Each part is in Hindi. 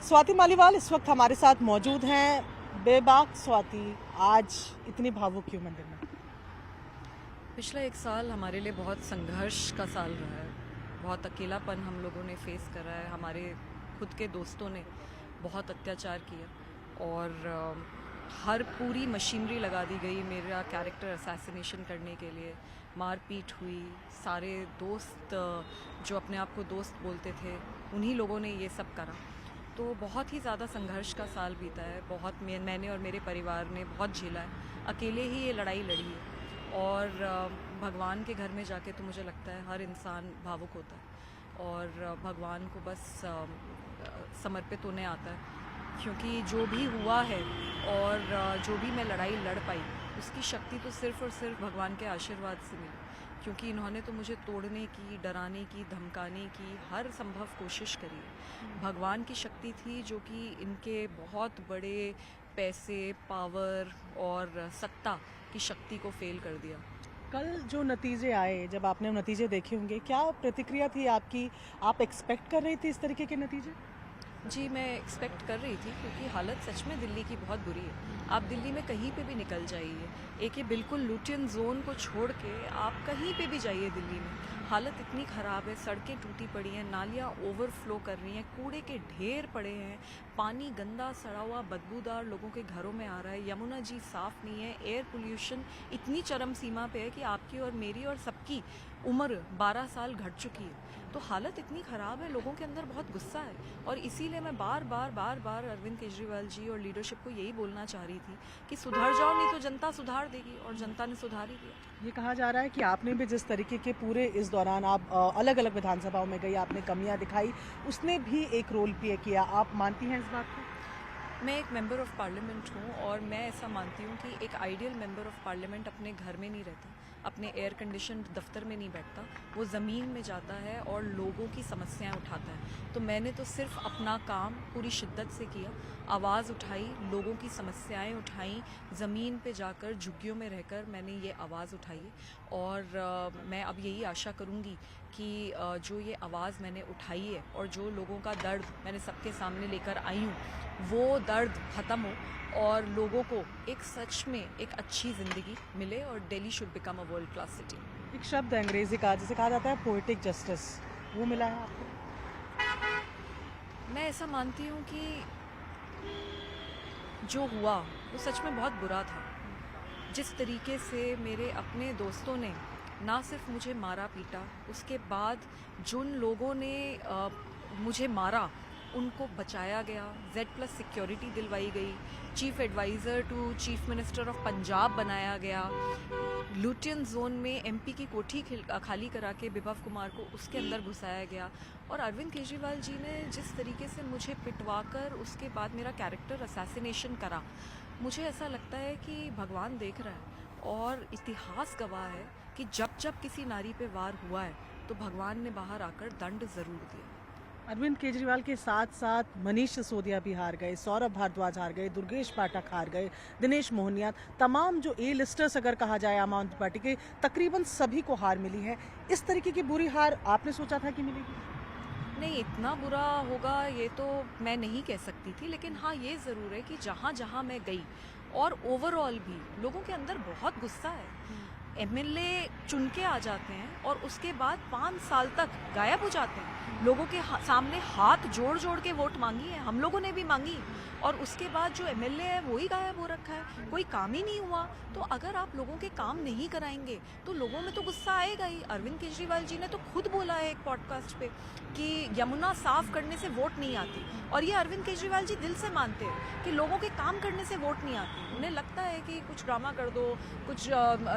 स्वाति मालीवाल इस वक्त हमारे साथ मौजूद हैं। बेबाक स्वाति, आज इतनी भावुक क्यों मंदिर में? पिछला एक साल हमारे लिए बहुत संघर्ष का साल रहा है। बहुत अकेलापन हम लोगों ने फेस करा है। हमारे खुद के दोस्तों ने बहुत अत्याचार किया और हर पूरी मशीनरी लगा दी गई मेरा कैरेक्टर असैसिनेशन करने के लिए। मारपीट हुई, सारे दोस्त जो अपने आप को दोस्त बोलते थे उन्हीं लोगों ने ये सब करा। तो बहुत ही ज़्यादा संघर्ष का साल बीता है। बहुत मैंने और मेरे परिवार ने बहुत झेला है। अकेले ही ये लड़ाई लड़ी है और भगवान के घर में जाके तो मुझे लगता है हर इंसान भावुक होता है और भगवान को बस समर्पित होने आता है, क्योंकि जो भी हुआ है और जो भी मैं लड़ाई लड़ पाई उसकी शक्ति तो सिर्फ़ और सिर्फ भगवान के आशीर्वाद से मिली, क्योंकि इन्होंने तो मुझे तोड़ने की, डराने की, धमकाने की हर संभव कोशिश करी है। भगवान की शक्ति थी जो कि इनके बहुत बड़े पैसे, पावर और सत्ता की शक्ति को फेल कर दिया। कल जो नतीजे आए, जब आपने नतीजे देखे होंगे, क्या प्रतिक्रिया थी आपकी? आप एक्सपेक्ट कर रही थी इस तरीके के नतीजे? जी, मैं एक्सपेक्ट कर रही थी, क्योंकि हालत सच में दिल्ली की बहुत बुरी है। आप दिल्ली में कहीं पे भी निकल जाइए, एक ये बिल्कुल लुटियन जोन को छोड़ के आप कहीं पे भी जाइए दिल्ली में, हालत इतनी ख़राब है। सड़कें टूटी पड़ी हैं, नालियाँ ओवरफ्लो कर रही हैं, कूड़े के ढेर पड़े हैं, पानी गंदा सड़ा हुआ बदबूदार लोगों के घरों में आ रहा है, यमुना जी साफ़ नहीं है, एयर पोल्यूशन इतनी चरम सीमा पे है कि आपकी और मेरी और सबकी उम्र 12 साल घट चुकी है। तो हालत इतनी ख़राब है, लोगों के अंदर बहुत गुस्सा है और इसीलिए मैं बार बार अरविंद केजरीवाल जी और लीडरशिप को यही बोलना चाह रही थी कि सुधर जाओ, नहीं तो जनता सुधार देगी, और जनता ने सुधार ही दिया। ये कहा जा रहा है कि आपने भी जिस तरीके के पूरे इस दौरान आप अलग अलग विधानसभाओं में गई, आपने कमियां दिखाई, उसने भी एक रोल प्ले किया। आप मानती हैं इस बात को? मैं एक मेंबर ऑफ़ पार्लियामेंट हूँ और मैं ऐसा मानती हूँ कि एक आइडियल मेंबर ऑफ़ पार्लियामेंट अपने घर में नहीं रहता, अपने एयर कंडीशन दफ्तर में नहीं बैठता, वो ज़मीन में जाता है और लोगों की समस्याएं उठाता है। तो मैंने तो सिर्फ अपना काम पूरी शिद्दत से किया, आवाज़ उठाई, लोगों की समस्याएं उठाई, ज़मीन पे जाकर झुग्गियों में रहकर मैंने ये आवाज़ उठाई है। और मैं अब यही आशा करूँगी कि जो ये आवाज़ मैंने उठाई है और जो लोगों का दर्द मैंने सबके सामने लेकर आई हूँ, वो दर्द ख़त्म हो और लोगों को एक सच में एक अच्छी ज़िंदगी मिले और Delhi should become a world class city. एक शब्द है अंग्रेजी का जिसे कहा जाता है पोएटिक जस्टिस, वो मिला है आपको? मैं ऐसा मानती हूँ कि जो हुआ वो सच में बहुत बुरा था। जिस तरीके से मेरे अपने दोस्तों ने ना सिर्फ मुझे मारा पीटा, उसके बाद जिन लोगों ने मुझे मारा उनको बचाया गया, Z+ सिक्योरिटी दिलवाई गई, chief adviser to chief minister of Punjab बनाया गया, लुटियन जोन में MP की कोठी खाली करा के विभव कुमार को उसके अंदर घुसाया गया। और अरविंद केजरीवाल जी ने जिस तरीके से मुझे पिटवाकर उसके बाद मेरा कैरेक्टर असैसिनेशन करा, मुझे ऐसा लगता है कि भगवान देख रहा है और इतिहास गवाह है कि जब जब किसी नारी पे वार हुआ है तो भगवान ने बाहर आकर दंड ज़रूर दिया। अरविंद केजरीवाल के साथ साथ मनीष सिसोदिया भी हार गए, सौरभ भारद्वाज हार गए, दुर्गेश पाठक हार गए, दिनेश मोहनिया, तमाम जो A-लिस्टर्स अगर कहा जाए आम आदमी पार्टी के, तकरीबन सभी को हार मिली है। इस तरीके की बुरी हार आपने सोचा था कि मिलेगी? नहीं, इतना बुरा होगा ये तो मैं नहीं कह सकती थी, लेकिन हाँ ये ज़रूर है कि जहाँ जहाँ मैं गई और ओवरऑल भी लोगों के अंदर बहुत गुस्सा है। MLA चुन के आ जाते हैं और उसके बाद 5 साल तक गायब हो जाते हैं। लोगों के सामने हाथ जोड़ जोड़ के वोट मांगी है, हम लोगों ने भी मांगी, और उसके बाद जो MLA है वही गायब हो रखा है, कोई काम ही नहीं हुआ। तो अगर आप लोगों के काम नहीं कराएंगे तो लोगों में तो गुस्सा आएगा ही। अरविंद केजरीवाल जी ने तो खुद बोला है एक पॉडकास्ट पे कि यमुना साफ करने से वोट नहीं आती, और ये अरविंद केजरीवाल जी दिल से मानते हैं कि लोगों के काम करने से वोट नहीं आती। उन्हें लगता है कि कुछ ड्रामा कर दो, कुछ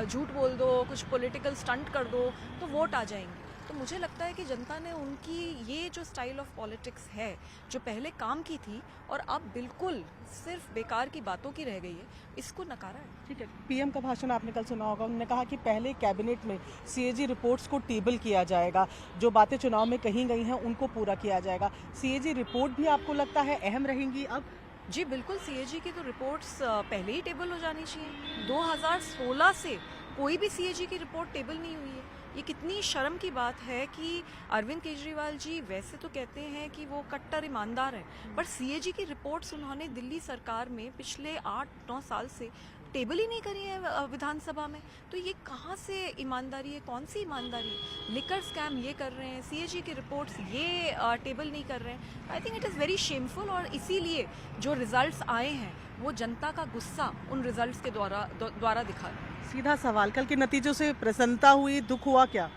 झूठ बोल दो, कुछ पॉलिटिकल स्टंट कर दो तो वोट आ जाएंगे। तो मुझे लगता है कि जनता ने उनकी ये जो स्टाइल ऑफ पॉलिटिक्स है, जो पहले काम की थी और अब बिल्कुल सिर्फ बेकार की बातों की रह गई है, इसको नकारा है। ठीक है, PM का भाषण आपने कल सुना होगा। उन्होंने कहा कि पहले कैबिनेट में CAG रिपोर्ट्स को टेबल किया जाएगा, जो बातें चुनाव में कही गई हैं उनको पूरा किया जाएगा। CAG रिपोर्ट भी आपको लगता है अहम रहेंगी अब? जी बिल्कुल, CAG की तो रिपोर्ट्स पहले ही टेबल हो जानी चाहिए। 2016 से कोई भी CAG की रिपोर्ट टेबल नहीं हुई है। ये कितनी शर्म की बात है कि अरविंद केजरीवाल जी वैसे तो कहते हैं कि वो कट्टर ईमानदार हैं, पर सीएजी की रिपोर्ट्स उन्होंने दिल्ली सरकार में पिछले 8-9 साल से टेबल ही नहीं करी है विधानसभा में। तो ये कहाँ से ईमानदारी है, कौन सी ईमानदारी है? लिकर स्कैम ये कर रहे हैं, सीएजी की रिपोर्ट्स ये टेबल नहीं कर रहे हैं। I think it is very shameful, और इसीलिए जो रिजल्ट्स आए हैं वो जनता का गुस्सा उन रिजल्ट्स के द्वारा दिखा है। सीधा सवाल, कल के नतीजों से प्रसन्नता हुई, दुख हुआ क्या?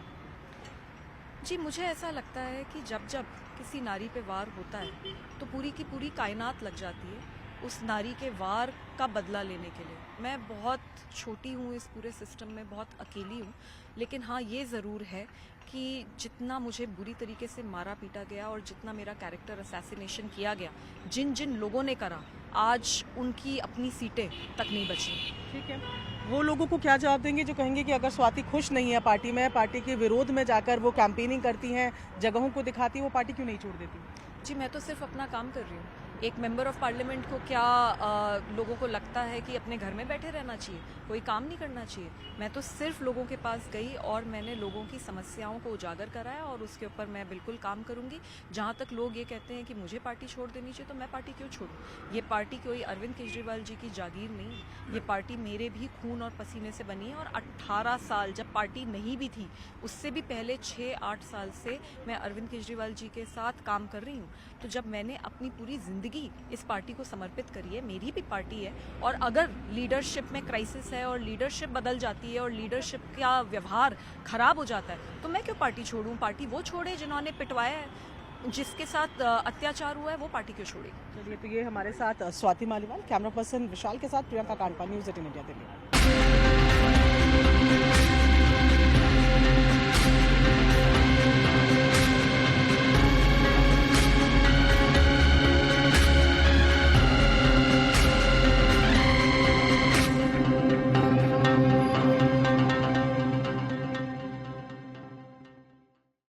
जी, मुझे ऐसा लगता है कि जब जब किसी नारी पे वार होता है तो पूरी की पूरी कायनात लग जाती है उस नारी के वार का बदला लेने के लिए। मैं बहुत छोटी हूँ इस पूरे सिस्टम में, बहुत अकेली हूँ, लेकिन हाँ ये ज़रूर है कि जितना मुझे बुरी तरीके से मारा पीटा गया और जितना मेरा कैरेक्टर असैसिनेशन किया गया, जिन जिन लोगों ने करा, आज उनकी अपनी सीटें तक नहीं बची। ठीक है, वो लोगों को क्या जवाब देंगे जो कहेंगे कि अगर स्वाति खुश नहीं है पार्टी में, पार्टी के विरोध में जाकर वो कैंपेनिंग करती हैं, जगहों को दिखाती है, वो पार्टी क्यों नहीं छोड़ देती? जी, मैं तो सिर्फ अपना काम कर रही हूँ। एक मेंबर ऑफ पार्लियामेंट को क्या लोगों को लगता है कि अपने घर में बैठे रहना चाहिए, कोई काम नहीं करना चाहिए? मैं तो सिर्फ लोगों के पास गई और मैंने लोगों की समस्याओं को उजागर कराया, और उसके ऊपर मैं बिल्कुल काम करूंगी। जहाँ तक लोग ये कहते हैं कि मुझे पार्टी छोड़ देनी चाहिए, तो मैं पार्टी क्यों छोड़ूं? ये पार्र्टी कोई अरविंद केजरीवाल जी की जागीर नहीं है, ये पार्टी मेरे भी खून और पसीने से बनी है। और 18 साल जब पार्टी नहीं भी थी, उससे भी पहले 6-8 साल से मैं अरविंद केजरीवाल जी के साथ काम कर रही हूँ। तो जब मैंने अपनी पूरी ज़िंदगी इस पार्टी को समर्पित करी है, मेरी भी पार्टी है, और अगर लीडरशिप में क्राइसिस है और लीडरशिप बदल जाती है और लीडरशिप का व्यवहार खराब हो जाता है, तो मैं क्यों पार्टी छोड़ूं? पार्टी वो छोड़े जिन्होंने पिटवाया है, जिसके साथ अत्याचार हुआ है, वो पार्टी क्यों छोड़े? चलिए, तो ये हमारे साथ स्वाति मालीवाल, कैमरा पर्सन विशाल के साथ प्रियंका कांडपा, न्यूज़ 18 इंडिया दिल्ली।